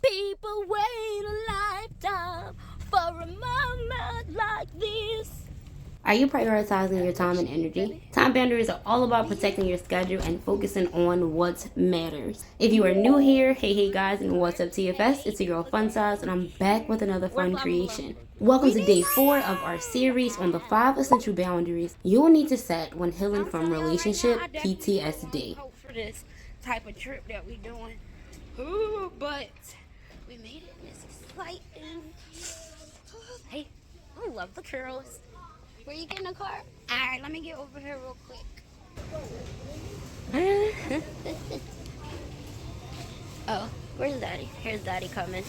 people wait a lifetime for a moment like this. Are you prioritizing your time and energy? Time boundaries are all about protecting your schedule and focusing on what matters. If you are new here, hey guys, and what's up TFS? It's your girl Fun Size, and I'm back with another fun creation. Welcome to day 4 of our series on the 5 essential boundaries you will need to set when healing from relationship PTSD. For this type of trip that we doing. Ooh, but we made it. This is exciting. Hey, I love the curls. Where you getting a car? Alright, let me get over here real quick. Oh, where's Daddy? Here's Daddy coming.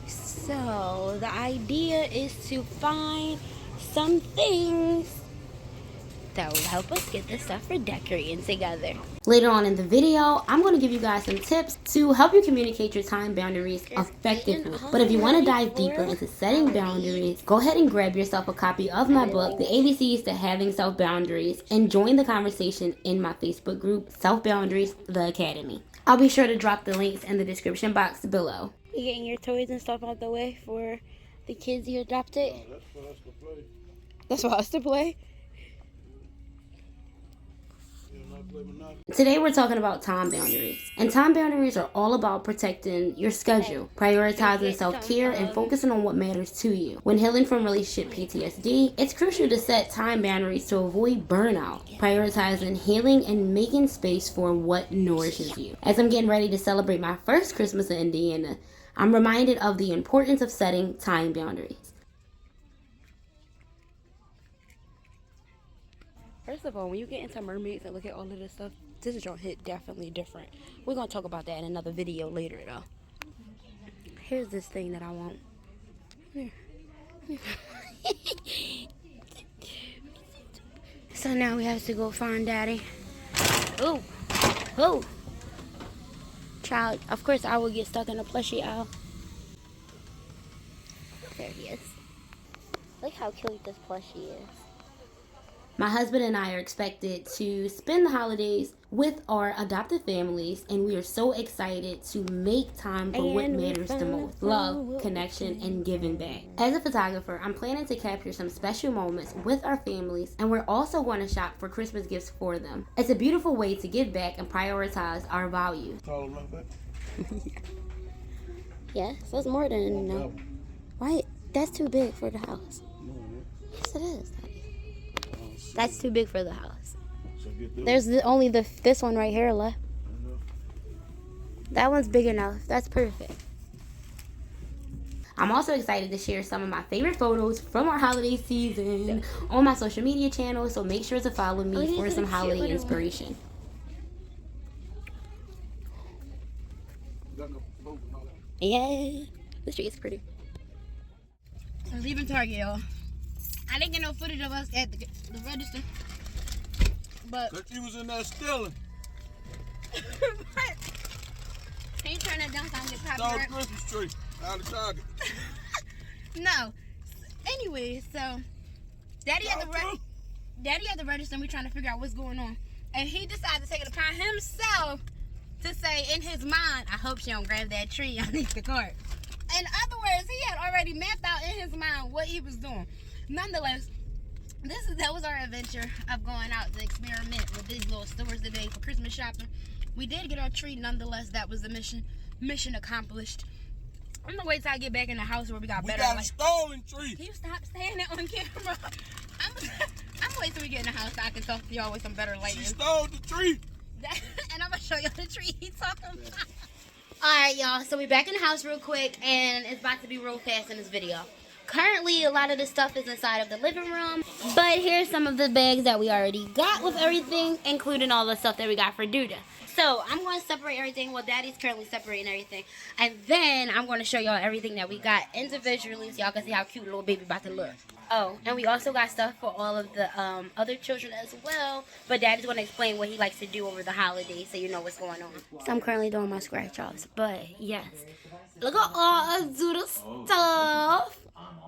So, the idea is to find some things that will help us get this stuff for decorating together. Later on in the video, I'm going to give you guys some tips to help you communicate your time boundaries effectively. But if you want to dive deeper into setting boundaries, go ahead and grab yourself a copy of my book, The ABCs to Having Self Boundaries, and join the conversation in my Facebook group, Self Boundaries, The Academy. I'll be sure to drop the links in the description box below. You getting your toys and stuff out the way for the kids you adopted? No, that's for us to play. That's for us to play? Monopoly. Today we're talking about time boundaries. And time boundaries are all about protecting your schedule, prioritizing self-care, and focusing on what matters to you. When healing from relationship PTSD, it's crucial to set time boundaries to avoid burnout, prioritizing healing and making space for what nourishes you. As I'm getting ready to celebrate my first Christmas in Indiana, I'm reminded of the importance of setting time boundaries. First of all, when you get into mermaids and look at all of this stuff, this is gonna hit definitely different. We're gonna talk about that in another video later though. Here's this thing that I want. So now we have to go find Daddy. Oh, oh. Child, of course I will get stuck in a plushie aisle. There he is. Look how cute this plushie is. My husband and I are expected to spend the holidays with our adopted families, and we are so excited to make time for what matters the most: love, connection, and giving back. As a photographer, I'm planning to capture some special moments with our families, and we're also going to shop for Christmas gifts for them. It's a beautiful way to give back and prioritize our values. Tall like that? Yeah, so it's more than no. Why? That's too big for the house. Yes, it is. That's too big for the house. So There's only this one right here left. That one's big enough. That's perfect. I'm also excited to share some of my favorite photos from our holiday season on my social media channel, so make sure to follow me for some holiday inspiration. Yeah, the street is pretty. We're leaving Target, y'all. I didn't get no footage of us at the register, but she was in there stealing. Can you turn that down so I can get Saw the copyright? Christmas tree out of Target. No. Anyway, so Daddy at the register, and we trying to figure out what's going on, and he decided to take it upon himself to say in his mind, "I hope she don't grab that tree underneath the cart." In other words, he had already mapped out in his mind what he was doing. Nonetheless, that was our adventure of going out to experiment with these little stores today for Christmas shopping. We did get our tree. Nonetheless, that was the mission accomplished. I'm gonna wait till I get back in the house where we got better. We got a stolen tree. Can you stop saying that on camera? I'm gonna wait till we get in the house so I can talk to y'all with some better lighting. She stole the tree. And I'm gonna show y'all the tree he's talking about. Alright, y'all, so we back in the house real quick, and it's about to be real fast in this video. Currently, a lot of the stuff is inside of the living room, but here's some of the bags that we already got with everything, including all the stuff that we got for Duda. So, I'm going to separate everything. Well, Daddy's currently separating everything. And then, I'm going to show y'all everything that we got individually so y'all can see how cute little baby about to look. Oh, and we also got stuff for all of the other children as well. But Daddy's going to explain what he likes to do over the holidays so you know what's going on. So, I'm currently doing my scratch-offs. But, yes. Look at all Duda stuff.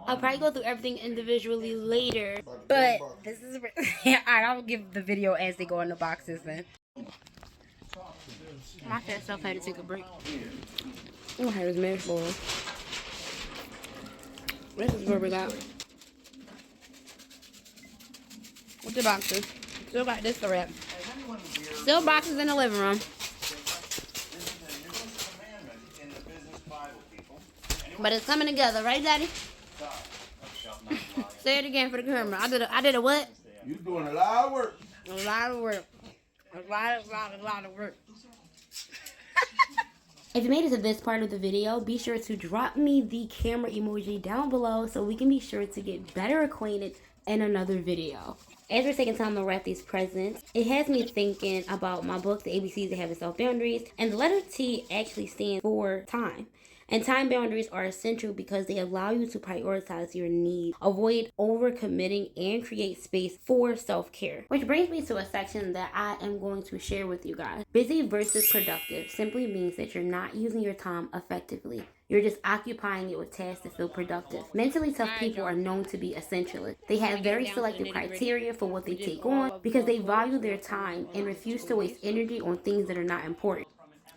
I'll probably go through everything individually later, but this is yeah. Alright, I'll give the video as they go in the boxes then. My fat self had to take a break. I'm gonna have this mashed bowl. This is what we got. What's the boxes? Still got this to wrap. Still boxes in the living room. But it's coming together, right, Daddy? Say it again for the camera. I did a what? You doing a lot of work. A lot of work. A lot of work. If you made it to this part of the video, be sure to drop me the camera emoji down below so we can be sure to get better acquainted in another video. As we're taking time to wrap these presents, it has me thinking about my book, The ABCs of Having Self Boundaries, and the letter T actually stands for time. And time boundaries are essential because they allow you to prioritize your needs, avoid overcommitting, and create space for self-care. Which brings me to a section that I am going to share with you guys. Busy versus productive simply means that you're not using your time effectively. You're just occupying it with tasks that feel productive. Mentally tough people are known to be essentialists. They have very selective criteria for what they take on because they value their time and refuse to waste energy on things that are not important.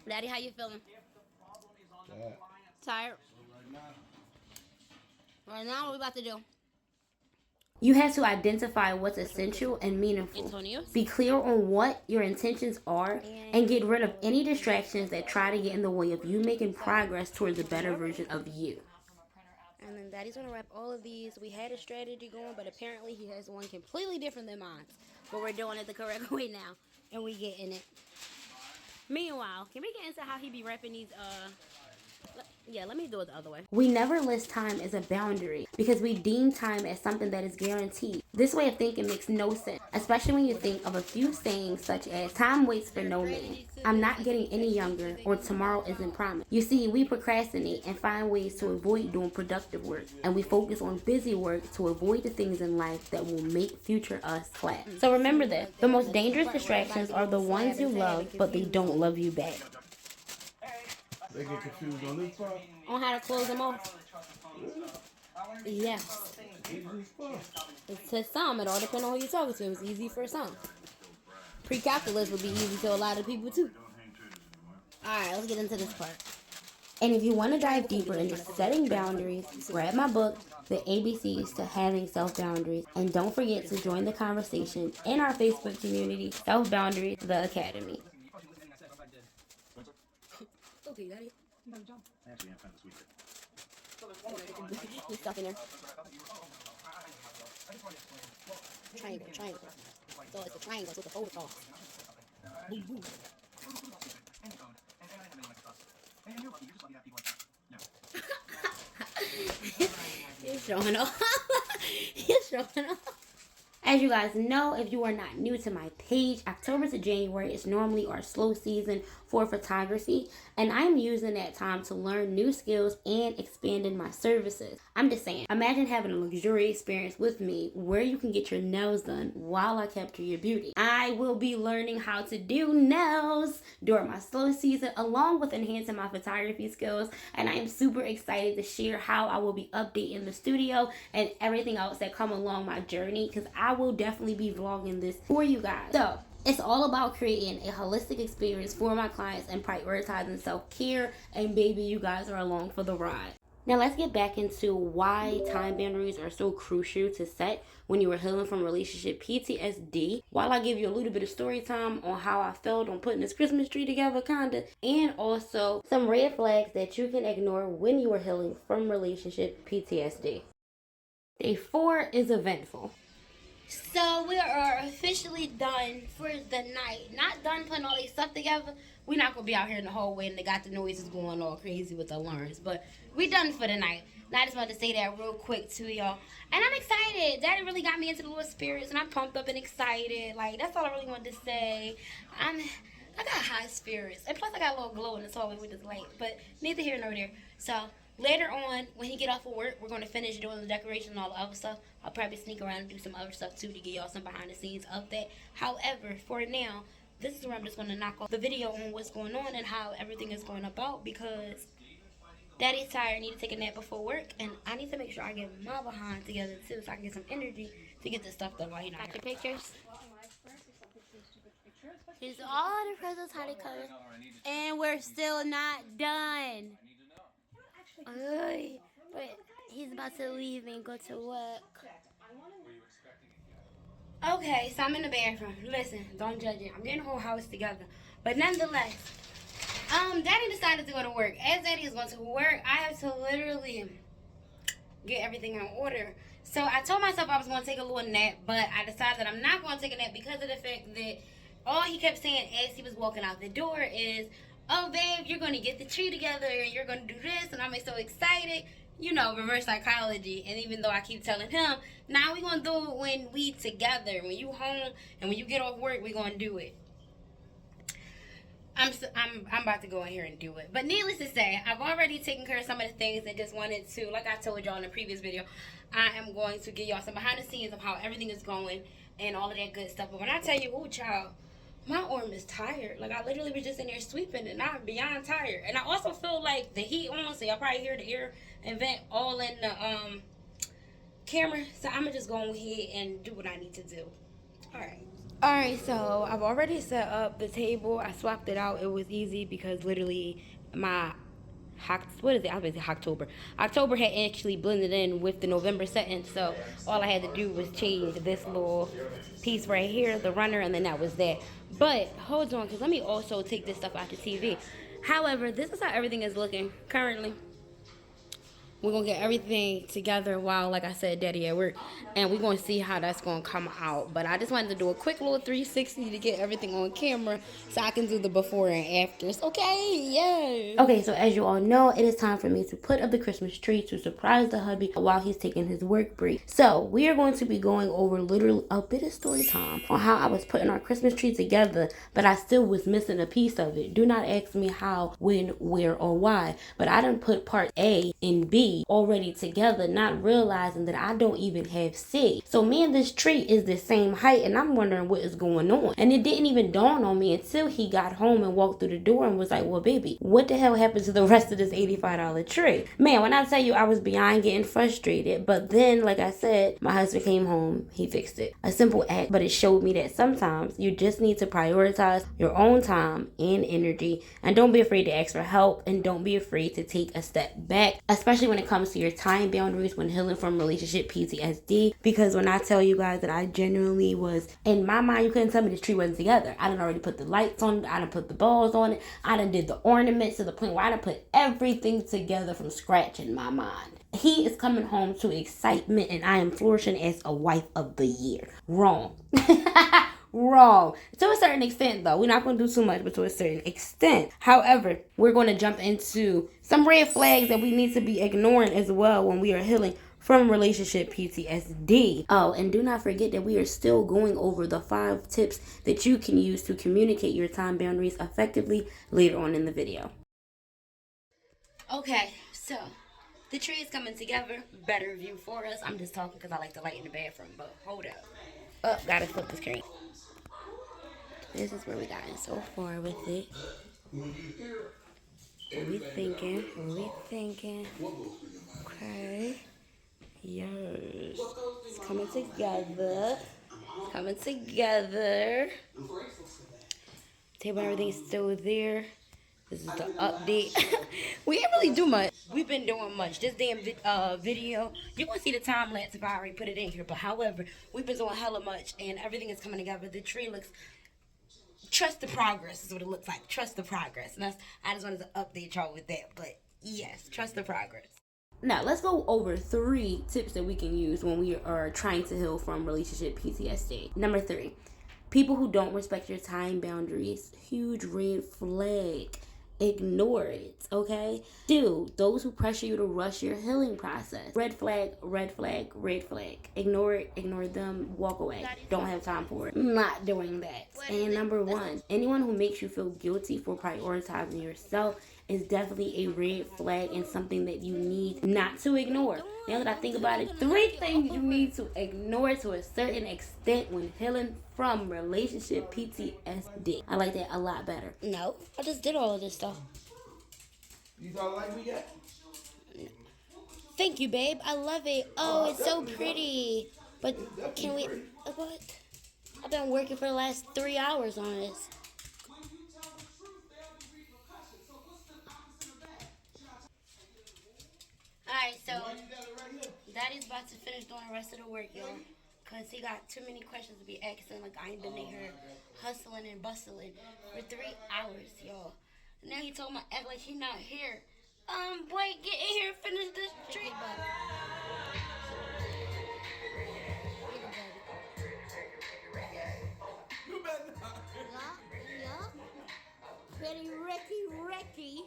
Daddy, how you feeling? Tired. Right now, what we about to do? You have to identify what's essential and meaningful. Antonios? Be clear on what your intentions are and get rid of any distractions that try to get in the way of you making progress towards a better version of you. And then Daddy's gonna wrap all of these. We had a strategy going, but apparently he has one completely different than mine. But we're doing it the correct way now, and we getting it. Meanwhile, can we get into how he be wrapping these Yeah, let me do it the other way. We never list time as a boundary because we deem time as something that is guaranteed. This way of thinking makes no sense, especially when you think of a few sayings such as, time waits for no man, I'm not getting any younger, or tomorrow isn't promised. You see, we procrastinate and find ways to avoid doing productive work, and we focus on busy work to avoid the things in life that will make future us clap. So remember this, the most dangerous distractions are the ones you love, but they don't love you back. They get confused on this part. On how to close them off. Yes. To some, it all depends on who you're talking to. It's easy for some. Pre-calculus would be easy to a lot of people too. Alright, let's get into this part. And if you want to dive deeper into setting boundaries, grab my book, The ABCs to Having Self-Boundaries. And don't forget to join the conversation in our Facebook community, Self Boundaries, the Academy. Okay, Daddy. Actually, I'm kind of sweet. He's stuck in there. Triangle, triangle. So it's a triangle with a fold across. Boom, boom. He's showing off. He's showing off. As you guys know, if you are not new to my page, October to January is normally our slow season for photography, and I'm using that time to learn new skills and expanding my services. I'm just saying, imagine having a luxurious experience with me where you can get your nails done while I capture your beauty. I will be learning how to do nails during my slow season along with enhancing my photography skills, and I am super excited to share how I will be updating the studio and everything else that come along my journey, because I will definitely be vlogging this for you guys. So it's all about creating a holistic experience for my clients and prioritizing self-care, and baby, you guys are along for the ride. Now let's get back into why time boundaries are so crucial to set when you are healing from relationship PTSD. While I give you a little bit of story time on how I felt on putting this Christmas tree together, kinda, and also some red flags that you can ignore when you are healing from relationship PTSD. Day 4 is eventful. So we are officially done for the night. Not done putting all these stuff together. We're not going to be out here in the hallway and they got the noises going all crazy with the alarms. But we done for the night. And I just wanted to say that real quick to y'all. And I'm excited. Daddy really got me into the little spirits. And I'm pumped up and excited. Like, that's all I really wanted to say. I got high spirits. And plus I got a little glow in this hallway with this light. But neither here nor there. So later on, when he get off of work, we're going to finish doing the decoration and all the other stuff. I'll probably sneak around and do some other stuff too to give y'all some behind the scenes of that. However, for now, this is where I'm just going to knock off the video on what's going on and how everything is going about, because Daddy's tired, I need to take a nap before work, and I need to make sure I get my behind together too so I can get some energy to get this stuff done while he's not here. Got your pictures? Here's all the presents, how they color. And we're still not done. But he's about to leave and go to work. Okay, so I'm in the bathroom. Listen, don't judge it. I'm getting the whole house together. But nonetheless, Daddy decided to go to work. As Daddy is going to work, I have to literally get everything in order. So I told myself I was going to take a little nap, but I decided that I'm not going to take a nap because of the fact that all he kept saying as he was walking out the door is, oh, babe, you're going to get the tree together and you're going to do this, and I'm so excited. You know, reverse psychology. And even though I keep telling him, now we're going to do it when we together. When you home and when you get off work, we're going to do it. I'm about to go in here and do it. But needless to say, I've already taken care of some of the things and just wanted to, like I told y'all in the previous video, I am going to give y'all some behind the scenes of how everything is going and all of that good stuff. But when I tell you, oh, child, my arm is tired. Like, I literally was just in there sweeping and I'm beyond tired. And I also feel like the heat on, so y'all probably hear the air and vent all in the camera. So I'm going to just go ahead and do what I need to do. All right. Alright, so I've already set up the table. I swapped it out. It was easy because literally my, what is it? I was going to say October. October had actually blended in with the November setting, so all I had to do was change this little piece right here, the runner, and then that was that. But, hold on, because let me also take this stuff out the TV. However, this is how everything is looking currently. We're going to get everything together while, like I said, Daddy at work. And we're going to see how that's going to come out. But I just wanted to do a quick little 360 to get everything on camera so I can do the before and afters. Okay, yay. Okay, so as you all know, it is time for me to put up the Christmas tree to surprise the hubby while he's taking his work break. So we are going to be going over literally a bit of story time on how I was putting our Christmas tree together, but I still was missing a piece of it. Do not ask me how, when, where, or why. But I done put part A and B already together, not realizing that I don't even have C. So me and this tree is the same height, and I'm wondering what is going on. And it didn't even dawn on me until he got home and walked through the door and was like, well, baby, what the hell happened to the rest of this $85 tree? Man, when I tell you I was beyond getting frustrated, but then, like I said, my husband came home, he fixed it. A simple act, but it showed me that sometimes you just need to prioritize your own time and energy, and don't be afraid to ask for help, and don't be afraid to take a step back, especially when it comes to your time boundaries when healing from relationship PTSD. Because when I tell you guys that I genuinely was, in my mind, you couldn't tell me this tree wasn't together. I done already put the lights on it, I done put the balls on it, I done did the ornaments to the point where I done put everything together from scratch in my mind. He is coming home to excitement and I am flourishing as a wife of the year. Wrong. Wrong. To a certain extent, though. We're not going to do too much, but to a certain extent. However, we're going to jump into some red flags that we need to be ignoring as well when we are healing from relationship PTSD. Oh, and do not forget that we are still going over the 5 tips that you can use to communicate your time boundaries effectively later on in the video. Okay, so the tree is coming together. Better view for us. I'm just talking because I like the light in the bathroom, but hold up. Oh, gotta flip the screen. This is where we gotten so far with it. What we thinking? What we thinking? Okay. Yes. It's coming together. It's coming together. Table and everything's still there. This is the update. We didn't really do much. We've been doing much. This damn video, you're going to see the time lapse if I already put it in here. But however, we've been doing hella much and everything is coming together. The tree looks, trust the progress is what it looks like. Trust the progress. And I just wanted to update y'all with that. But yes, trust the progress. Now, let's go over 3 tips that we can use when we are trying to heal from relationship PTSD. Number 3, people who don't respect your time boundaries. Huge red flag. Ignore it, okay? 2, those who pressure you to rush your healing process. Red flag, red flag, red flag. Ignore it, ignore them, walk away. Don't have time for it. Not doing that. And number 1, anyone who makes you feel guilty for prioritizing yourself is definitely a red flag and something that you need not to ignore. Now that I think about it, 3 things you need to ignore to a certain extent when healing from relationship PTSD. I like that a lot better. No, I just did all of this stuff. You don't like me yet? Thank you, babe. I love it. Oh, it's so pretty. But can we... What? I've been working for the last 3 hours on this. So, Daddy's about to finish doing the rest of the work, y'all. Because he got too many questions to be asking. Like, I ain't been in here hustling and bustling for 3 hours, y'all. Now he told me act like he not here. Boy, get in here and finish this tree. Pretty Ricky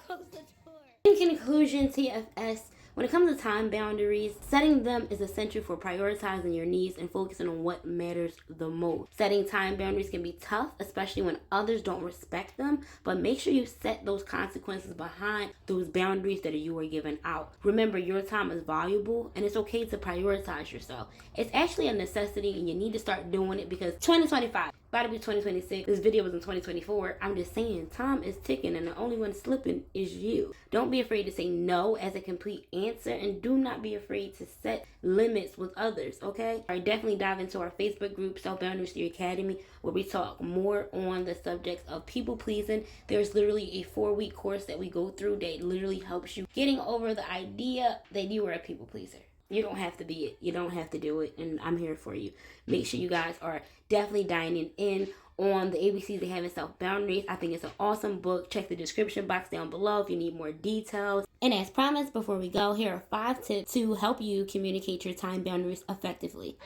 close the door. In conclusion, TFS, when it comes to time boundaries, setting them is essential for prioritizing your needs and focusing on what matters the most. Setting time boundaries can be tough, especially when others don't respect them, but make sure you set those consequences behind those boundaries that you are giving out. Remember, your time is valuable, and it's okay to prioritize yourself. It's actually a necessity, and you need to start doing it because 2025. About to be 2026. This video was in 2024. I'm just saying, time is ticking and the only one slipping is you. Don't be afraid to say no as a complete answer, and do not be afraid to set limits with others, okay? All right, definitely dive into our Facebook group, Self Boundaries Theory Academy, where we talk more on the subject of people pleasing. There's literally a 4-week course that we go through that literally helps you getting over the idea that you are a people pleaser. You don't have to be it. You don't have to do it. And I'm here for you. Make sure you guys are definitely dining in on the ABCs they have in Self Boundaries. I think it's an awesome book. Check the description box down below if you need more details. And as promised, before we go, here are 5 tips to help you communicate your time boundaries effectively.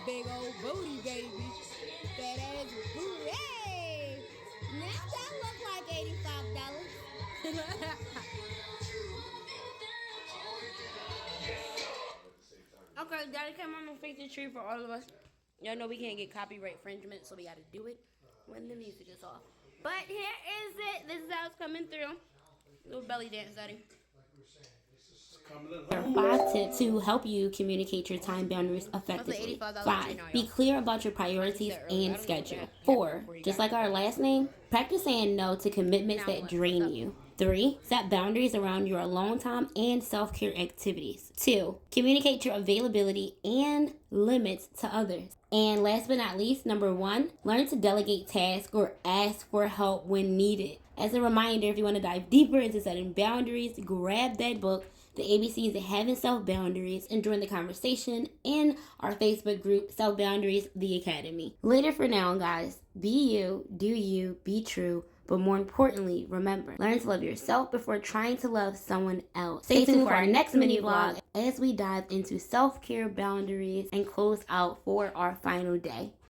Big old booty, baby. That ass booty. Hey! Now that look like $85. Okay, Daddy came on and fix the tree for all of us. Y'all know we can't get copyright infringement, so we gotta do it when the music is off. But here is it. This is how it's coming through. Little belly dance, Daddy. There are 5 tips to help you communicate your time boundaries effectively. 5, be clear about your priorities and schedule. 4, just like our last name, practice saying no to commitments that drain you. 3, set boundaries around your alone time and self-care activities. 2, communicate your availability and limits to others. And last but not least, number 1, learn to delegate tasks or ask for help when needed. As a reminder, if you want to dive deeper into setting boundaries, grab that book, The ABCs of Having Self Boundaries, and join the conversation in our Facebook group, Self Boundaries, the Academy. Later for now, guys, be you, do you, be true, but more importantly, remember, learn to love yourself before trying to love someone else. Stay tuned for our next mini vlog as we dive into self-care boundaries and close out for our final day.